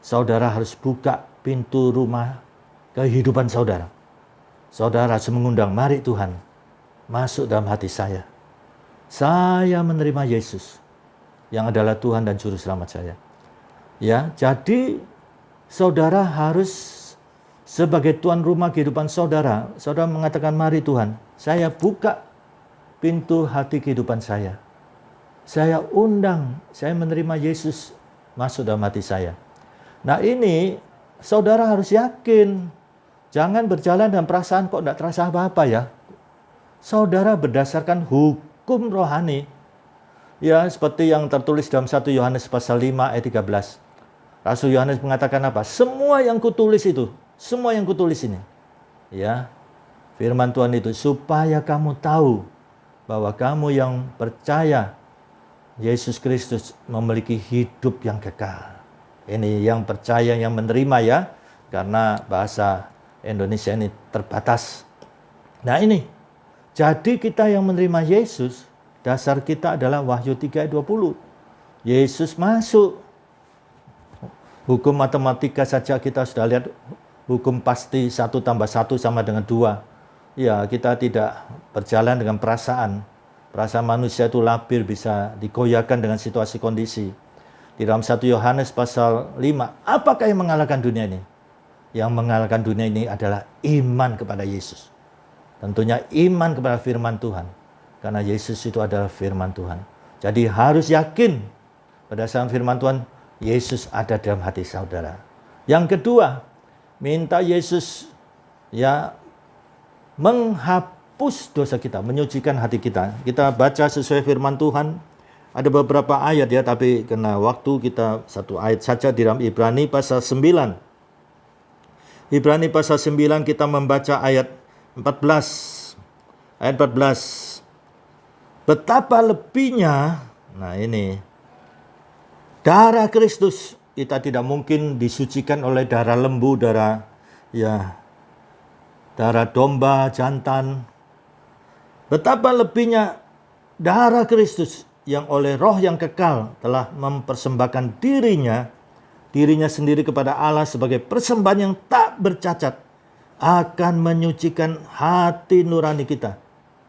saudara harus buka pintu rumah kehidupan saudara. Saudara harus mengundang, mari Tuhan, masuk dalam hati saya. Saya menerima Yesus yang adalah Tuhan dan Juru Selamat saya. Ya, jadi saudara harus sebagai tuan rumah kehidupan saudara. Saudara mengatakan, mari Tuhan, saya buka pintu hati kehidupan saya. Saya undang, saya menerima Yesus masuk dalam hati saya. Nah ini, saudara harus yakin. Jangan berjalan dengan perasaan kok tidak terasa apa-apa ya. Saudara berdasarkan hukum rohani. Ya, seperti yang tertulis dalam 1 Yohanes pasal 5 ayat 13. Rasul Yohanes mengatakan apa? Semua yang kutulis itu, semua yang kutulis ini. Ya, firman Tuhan itu supaya kamu tahu bahwa kamu yang percaya Yesus Kristus memiliki hidup yang kekal. Ini yang percaya, yang menerima ya. Karena bahasa Indonesia ini terbatas. Nah ini, jadi kita yang menerima Yesus, dasar kita adalah Wahyu 3 ayat 20. Yesus masuk. Hukum matematika saja kita sudah lihat, hukum pasti 1 tambah 1 sama dengan 2. Ya, kita tidak berjalan dengan perasaan. Perasaan manusia itu labil, bisa digoyahkan dengan situasi kondisi. Di dalam 1 Yohanes pasal 5, apakah yang mengalahkan dunia ini? Yang mengalahkan dunia ini adalah iman kepada Yesus. Tentunya iman kepada firman Tuhan. Karena Yesus itu adalah firman Tuhan. Jadi harus yakin berdasarkan firman Tuhan, Yesus ada dalam hati saudara. Yang kedua, minta Yesus menghapus dosa kita, menyucikan hati kita. Kita baca sesuai firman Tuhan. Ada beberapa ayat ya, tapi karena waktu kita satu ayat saja di dalam Ibrani pasal 9. Ibrani pasal 9 kita membaca ayat 14. Ayat 14. Betapa lebihnya, nah ini, darah Kristus, kita tidak mungkin disucikan oleh darah lembu, darah domba, jantan. Betapa lebihnya darah Kristus yang oleh roh yang kekal telah mempersembahkan dirinya sendiri kepada Allah sebagai persembahan yang tak bercacat, akan menyucikan hati nurani kita.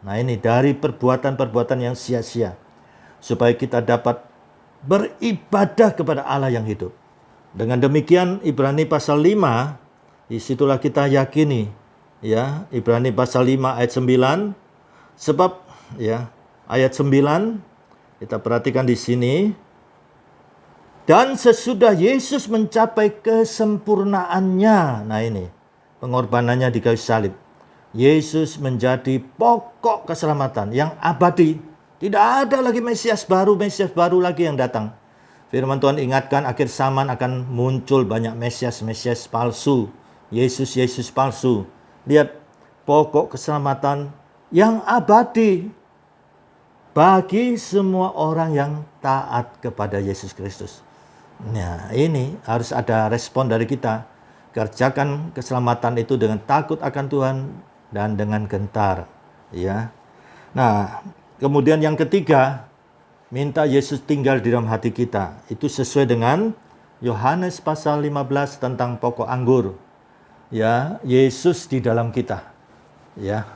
Nah ini dari perbuatan-perbuatan yang sia-sia, supaya kita dapat beribadah kepada Allah yang hidup. Dengan demikian Ibrani pasal 5, disitulah kita yakini ya, Ibrani pasal 5 ayat 9. Sebab ya, ayat 9 kita perhatikan di sini. Dan sesudah Yesus mencapai kesempurnaannya. Nah ini, pengorbanannya di kayu salib. Yesus menjadi pokok keselamatan yang abadi. Tidak ada lagi Mesias baru lagi yang datang. Firman Tuhan ingatkan akhir zaman akan muncul banyak Mesias palsu. Yesus palsu. Lihat, pokok keselamatan yang abadi bagi semua orang yang taat kepada Yesus Kristus. Nah, ini harus ada respon dari kita. Kerjakan keselamatan itu dengan takut akan Tuhan dan dengan gentar, ya. Nah, kemudian yang ketiga, minta Yesus tinggal di dalam hati kita. Itu sesuai dengan Yohanes pasal 15 tentang pokok anggur. Ya, Yesus di dalam kita. Ya.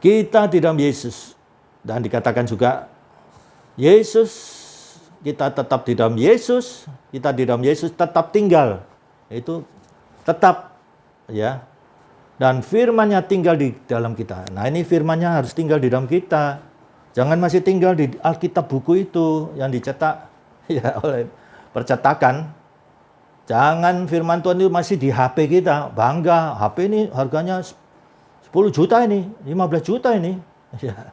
Kita di dalam Yesus. Dan dikatakan juga Yesus, kita tetap di dalam Yesus, kita di dalam Yesus tetap tinggal. Itu tetap, ya. Dan firman-Nya tinggal di dalam kita. Nah, ini firman-Nya harus tinggal di dalam kita. Jangan masih tinggal di Alkitab buku itu yang dicetak ya oleh percetakan. Jangan firman Tuhan itu masih di HP kita. Bangga, HP ini harganya 10 juta ini, 15 juta ini. Ya.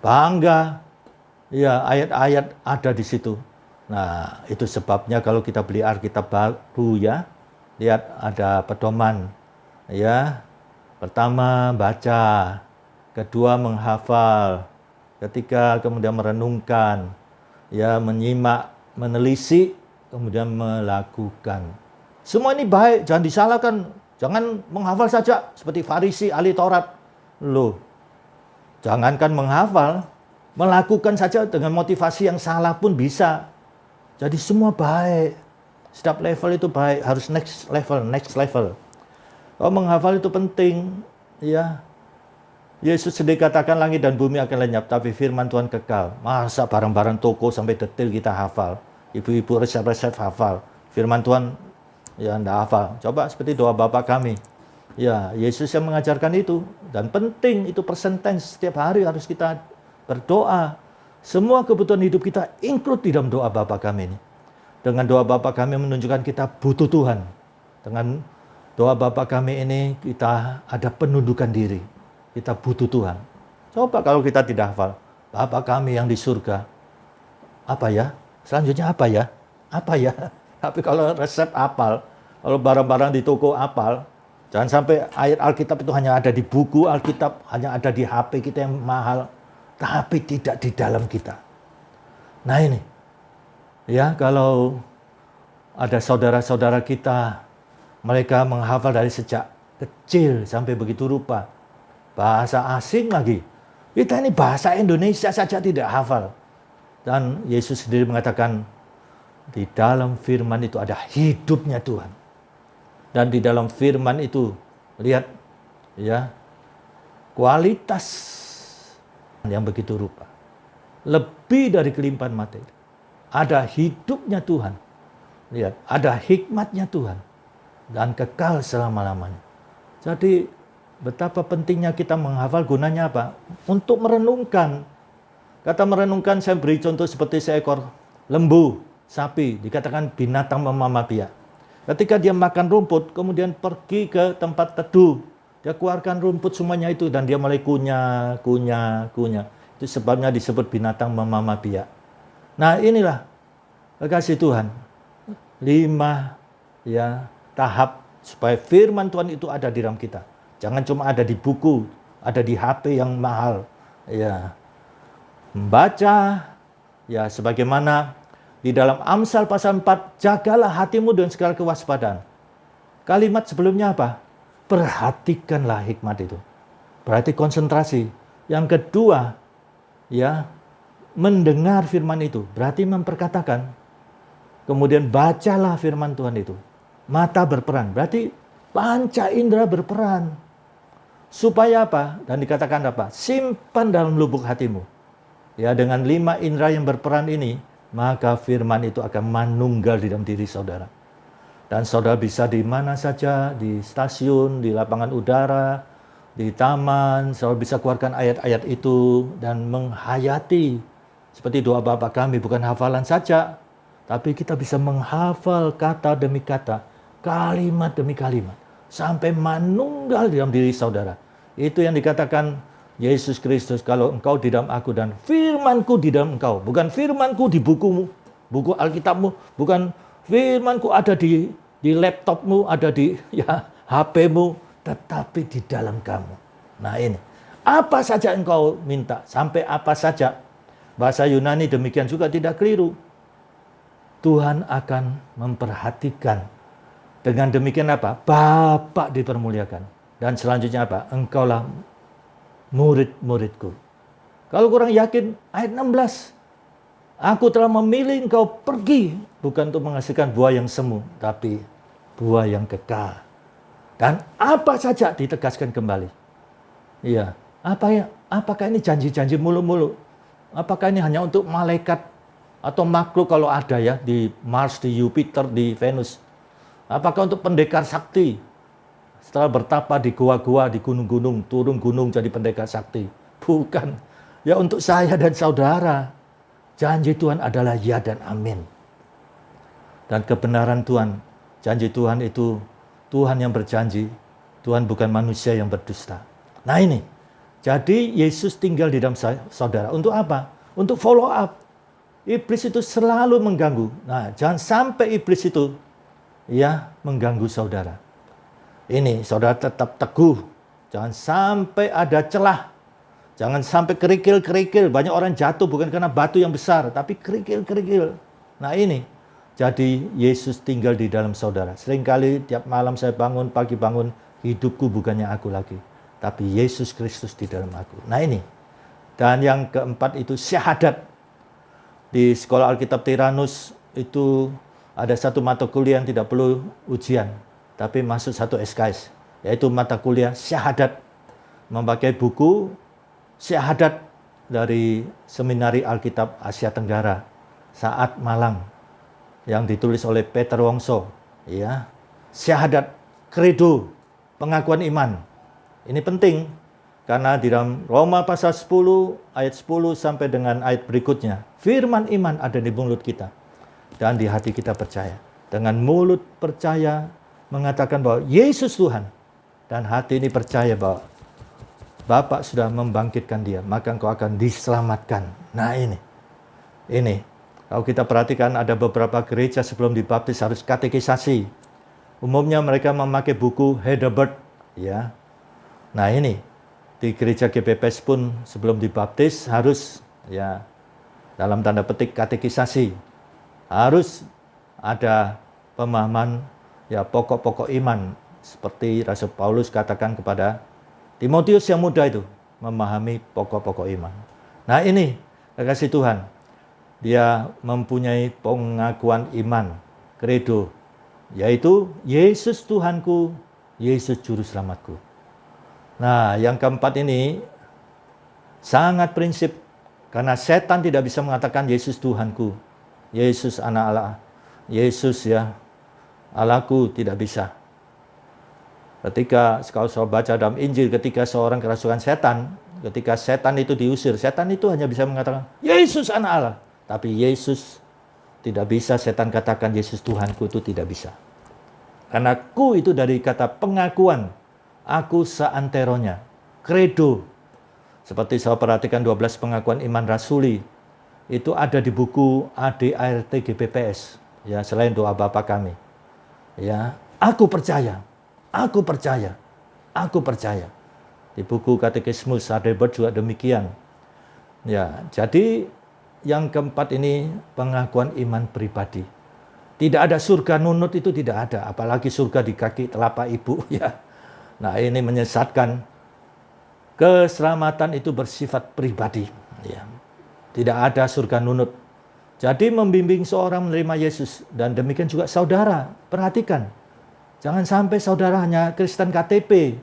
Bangga. Ya, ayat-ayat ada di situ. Nah, itu sebabnya kalau kita beli Alkitab baru ya, lihat ada pedoman. Ya. Pertama baca, kedua menghafal, ketiga kemudian merenungkan, ya menyimak, menelisik, kemudian melakukan. Semua ini baik, jangan disalahkan. Jangan menghafal saja seperti Farisi, ahli Taurat. Loh, jangankan menghafal, melakukan saja dengan motivasi yang salah pun bisa. Jadi semua baik. Setiap level itu baik, harus next level. Kalau menghafal itu penting, ya. Yesus sendiri katakan langit dan bumi akan lenyap, tapi firman Tuhan kekal. Masa barang-barang toko sampai detail kita hafal. Ibu-ibu resep-resep hafal. Firman Tuhan ya enggak hafal. Coba seperti doa Bapa kami. Ya, Yesus yang mengajarkan itu. Dan penting itu persentase setiap hari harus kita berdoa. Semua kebutuhan hidup kita include di dalam doa Bapa kami ini. Dengan doa Bapa kami menunjukkan kita butuh Tuhan. Dengan doa Bapa kami ini kita ada penundukan diri. Kita butuh Tuhan. Coba kalau kita tidak hafal. Bapa kami yang di surga. Apa ya? Selanjutnya apa ya? Apa ya? Tapi kalau resep apal, kalau barang-barang di toko apal, jangan sampai ayat Alkitab itu hanya ada di buku Alkitab, hanya ada di HP kita yang mahal, tapi tidak di dalam kita. Nah ini, ya kalau ada saudara-saudara kita, mereka menghafal dari sejak kecil sampai begitu rupa, bahasa asing lagi. Kita ini bahasa Indonesia saja tidak hafal. Dan Yesus sendiri mengatakan, di dalam firman itu ada hidupnya Tuhan. Dan di dalam firman itu, lihat, ya, kualitas yang begitu rupa. Lebih dari kelimpahan materi. Ada hidupnya Tuhan. Lihat, ada hikmatnya Tuhan. Dan kekal selama-lamanya. Jadi, betapa pentingnya kita menghafal, gunanya apa? Untuk merenungkan. Kata merenungkan, saya beri contoh seperti seekor lembu, sapi, dikatakan binatang memamah biak. Ketika dia makan rumput, kemudian pergi ke tempat teduh, dia keluarkan rumput semuanya itu, dan dia mulai kunyah. Itu sebabnya disebut binatang memamah biak. Nah inilah, kekasih Tuhan, 5 ya, tahap supaya firman Tuhan itu ada di dalam kita. Jangan cuma ada di buku, ada di HP yang mahal. Ya. Membaca, ya sebagaimana di dalam Amsal pasal 4, jagalah hatimu dengan segala kewaspadaan. Kalimat sebelumnya apa? Perhatikanlah hikmat itu. Berarti konsentrasi. Yang kedua, ya, mendengar firman itu. Berarti memperkatakan. Kemudian bacalah firman Tuhan itu. Mata berperan. Berarti panca indera berperan. Supaya apa? Dan dikatakan apa? Simpan dalam lubuk hatimu. Ya, dengan 5 indera yang berperan ini, maka firman itu akan manunggal di dalam diri saudara. Dan saudara bisa di mana saja, di stasiun, di lapangan udara, di taman, saudara bisa keluarkan ayat-ayat itu dan menghayati. Seperti doa Bapa kami, bukan hafalan saja, tapi kita bisa menghafal kata demi kata, kalimat demi kalimat, sampai manunggal di dalam diri saudara. Itu yang dikatakan Yesus Kristus, kalau engkau di dalam aku dan firmanku di dalam engkau. Bukan firmanku di bukumu, buku Alkitabmu. Bukan firmanku ada di laptopmu, ada di ya HP-mu. Tetapi di dalam kamu. Nah ini. Apa saja engkau minta, sampai apa saja. Bahasa Yunani demikian juga tidak keliru. Tuhan akan memperhatikan. Dengan demikian apa? Bapa dipermuliakan. Dan selanjutnya apa? Engkaulah murid-muridku. Kalau kurang yakin, ayat 16. Aku telah memilih engkau pergi, bukan untuk menghasilkan buah yang semu, tapi buah yang kekal. Dan apa saja ditegaskan kembali. Iya, apakah ini janji-janji mulu-mulu? Apakah ini hanya untuk malaikat atau makhluk kalau ada ya di Mars, di Jupiter, di Venus? Apakah untuk pendekar sakti? Setelah bertapa di gua-gua, di gunung-gunung, turun gunung jadi pendekar sakti. Bukan. Ya untuk saya dan saudara. Janji Tuhan adalah ya dan amin. Dan kebenaran Tuhan, janji Tuhan itu Tuhan yang berjanji. Tuhan bukan manusia yang berdusta. Nah ini, jadi Yesus tinggal di dalam saudara. Untuk apa? Untuk follow up. Iblis itu selalu mengganggu. Nah, jangan sampai iblis itu ya mengganggu saudara. Ini, saudara tetap teguh. Jangan sampai ada celah. Jangan sampai kerikil-kerikil. Banyak orang jatuh bukan karena batu yang besar, tapi kerikil-kerikil. Nah ini, jadi Yesus tinggal di dalam saudara. Seringkali tiap malam saya bangun, pagi bangun, hidupku bukannya aku lagi, tapi Yesus Kristus di dalam aku. Nah ini. Dan yang keempat itu syahadat. Di sekolah Alkitab Tiranus itu ada satu mata kuliah yang tidak perlu ujian, tapi masuk satu SKS, yaitu mata kuliah syahadat. Memakai buku syahadat dari Seminari Alkitab Asia Tenggara saat Malang yang ditulis oleh Peter Wongso, ya. Syahadat, kredo, pengakuan iman. Ini penting karena di dalam Roma pasal 10 ayat 10 sampai dengan ayat berikutnya, firman iman ada di mulut kita dan di hati kita percaya. Dengan mulut percaya mengatakan bahwa Yesus Tuhan dan hati ini percaya bahwa Bapa sudah membangkitkan dia, maka engkau akan diselamatkan. Nah ini. Kalau kita perhatikan ada beberapa gereja sebelum dibaptis harus katekisasi. Umumnya mereka memakai buku Heidelberg, ya. Nah ini, di gereja GBPS pun sebelum dibaptis harus, ya, dalam tanda petik katekisasi. Harus ada pemahaman, ya, pokok-pokok iman. Seperti Rasul Paulus katakan kepada Timotius yang muda itu, memahami pokok-pokok iman. Nah ini, kasih Tuhan, dia mempunyai pengakuan iman, kredo, yaitu Yesus Tuhanku, Yesus Juru Selamatku. Nah yang keempat ini, sangat prinsip, karena setan tidak bisa mengatakan Yesus Tuhanku, Yesus anak Allah, Yesus ya Allahku, tidak bisa. Ketika kalau saya baca dalam Injil, ketika seorang kerasukan setan, ketika setan itu diusir, setan itu hanya bisa mengatakan, Yesus anak Allah. Tapi Yesus tidak bisa setan katakan Yesus Tuhanku, itu tidak bisa. Karena ku itu dari kata pengakuan, aku seanteronya, kredo. Seperti saya perhatikan 12 pengakuan iman rasuli, itu ada di buku ADART GBPS, ya, selain doa Bapa kami. Ya, aku percaya. Aku percaya, aku percaya. Di buku Katekismus Heidelberg juga demikian. Ya, jadi yang keempat ini pengakuan iman pribadi. Tidak ada surga nunut, itu tidak ada, apalagi surga di kaki telapak ibu, ya. Nah, ini menyesatkan. Keselamatan itu bersifat pribadi, ya. Tidak ada surga nunut. Jadi membimbing seorang menerima Yesus, dan demikian juga saudara, perhatikan. Jangan sampai saudara hanya Kristen KTP,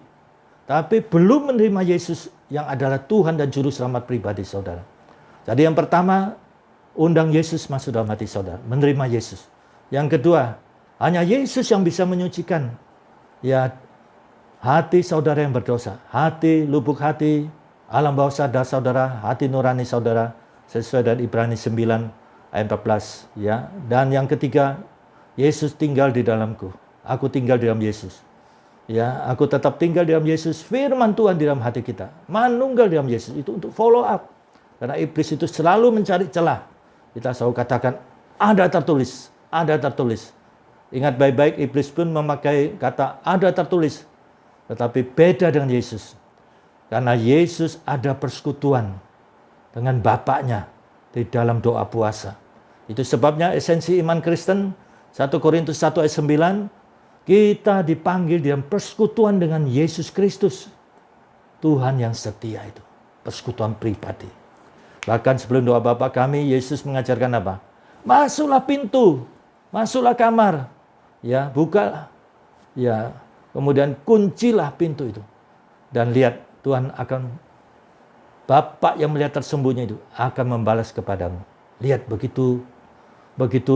tapi belum menerima Yesus yang adalah Tuhan dan Juru Selamat pribadi saudara. Jadi yang pertama, undang Yesus masuk dalam hati saudara, menerima Yesus. Yang kedua, hanya Yesus yang bisa menyucikan ya hati saudara yang berdosa, hati, lubuk hati, alam bawah sadar saudara, hati nurani saudara, sesuai dengan Ibrani 9 ayat 14. Ya. Dan yang ketiga, Yesus tinggal di dalamku. Aku tinggal di dalam Yesus. Ya, aku tetap tinggal di dalam Yesus. Firman Tuhan di dalam hati kita. Manunggal di dalam Yesus. Itu untuk follow up. Karena iblis itu selalu mencari celah. Kita selalu katakan, ada tertulis. Ada tertulis. Ingat baik-baik, iblis pun memakai kata ada tertulis. Tetapi beda dengan Yesus. Karena Yesus ada persekutuan dengan Bapaknya di dalam doa puasa. Itu sebabnya esensi iman Kristen, 1 Korintus 1 ayat 9, kita dipanggil dalam persekutuan dengan Yesus Kristus. Tuhan yang setia itu. Persekutuan pribadi. Bahkan sebelum doa Bapa kami, Yesus mengajarkan apa? Masuklah pintu, masuklah kamar, ya, buka, ya, kemudian kuncilah pintu itu. Dan lihat, Tuhan akan, Bapa yang melihat tersembunyi itu akan membalas kepadamu. Lihat, begitu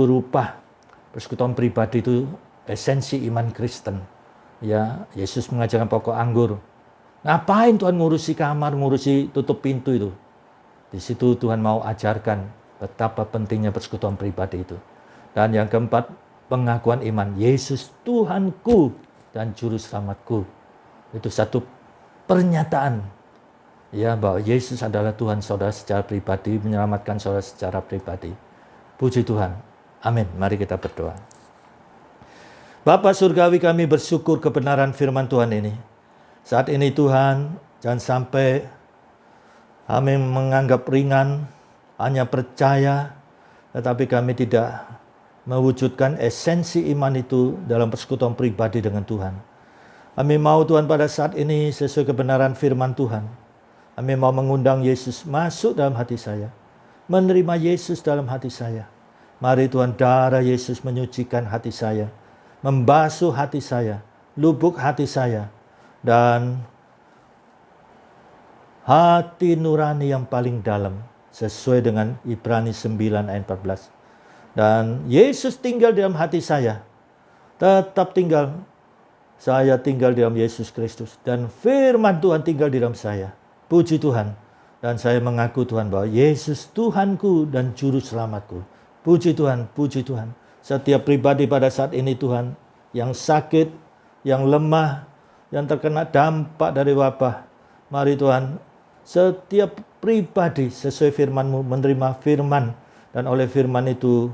rupa persekutuan pribadi itu esensi iman Kristen. Ya, Yesus mengajarkan pokok anggur. Ngapain Tuhan ngurusi kamar, ngurusi tutup pintu itu? Di situ Tuhan mau ajarkan betapa pentingnya persekutuan pribadi itu. Dan yang keempat, pengakuan iman. Yesus Tuhanku dan Juru Selamatku. Itu satu pernyataan, ya, bahwa Yesus adalah Tuhan saudara secara pribadi, menyelamatkan saudara secara pribadi. Puji Tuhan. Amin. Mari kita berdoa. Bapa surgawi, kami bersyukur kebenaran firman Tuhan ini. Saat ini Tuhan, jangan sampai kami menganggap ringan, hanya percaya, tetapi kami tidak mewujudkan esensi iman itu dalam persekutuan pribadi dengan Tuhan. Kami mau Tuhan pada saat ini sesuai kebenaran firman Tuhan. Kami mau mengundang Yesus masuk dalam hati saya. Menerima Yesus dalam hati saya. Mari Tuhan, darah Yesus menyucikan hati saya. Membasuh hati saya. Lubuk hati saya. Dan hati nurani yang paling dalam. Sesuai dengan Ibrani 9 ayat 14. Dan Yesus tinggal dalam hati saya. Tetap tinggal. Saya tinggal di dalam Yesus Kristus. Dan firman Tuhan tinggal di dalam saya. Puji Tuhan. Dan saya mengaku Tuhan bahwa Yesus Tuhanku dan Juru Selamatku. Puji Tuhan, puji Tuhan. Setiap pribadi pada saat ini Tuhan, yang sakit, yang lemah, yang terkena dampak dari wabah. Mari Tuhan, setiap pribadi sesuai firman-Mu menerima firman. Dan oleh firman itu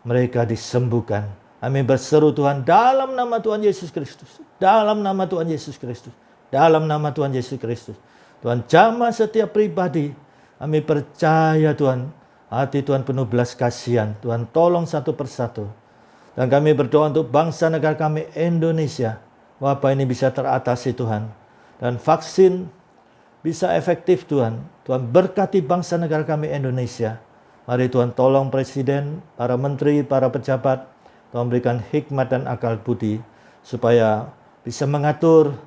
mereka disembuhkan. Kami berseru Tuhan dalam nama Tuhan Yesus Kristus. Dalam nama Tuhan Yesus Kristus. Dalam nama Tuhan Yesus Kristus. Tuhan jamah setiap pribadi. Kami percaya Tuhan. Hati Tuhan penuh belas kasihan. Tuhan tolong satu persatu. Dan kami berdoa untuk bangsa negara kami Indonesia. Wabah ini bisa teratasi Tuhan. Dan vaksin bisa efektif Tuhan. Tuhan berkati bangsa negara kami Indonesia. Mari Tuhan tolong Presiden, para menteri, para pejabat. Tuhan berikan hikmat dan akal budi supaya bisa mengatur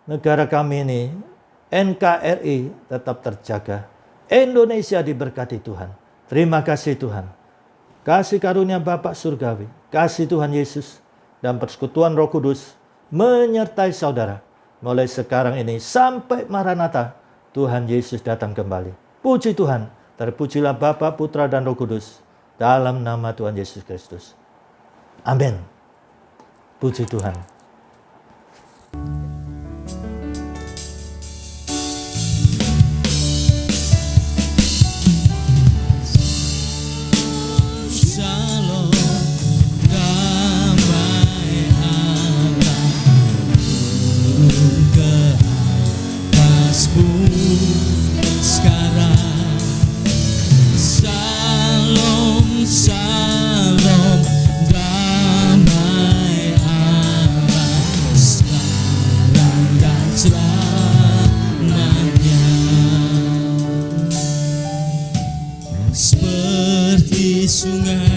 negara kami ini, NKRI tetap terjaga. Indonesia diberkati Tuhan. Terima kasih Tuhan. Kasih karunia Bapa surgawi, kasih Tuhan Yesus, dan persekutuan Roh Kudus menyertai saudara. Mulai sekarang ini sampai Maranatha, Tuhan Yesus datang kembali. Puji Tuhan, terpujilah Bapa, Putra, dan Roh Kudus. Dalam nama Tuhan Yesus Kristus. Amin. Puji Tuhan. Shalom, damai Allah turun ke atasmu sekarang. Shalom, shalom, damai Allah sekarang dan selamanya. Seperti sungai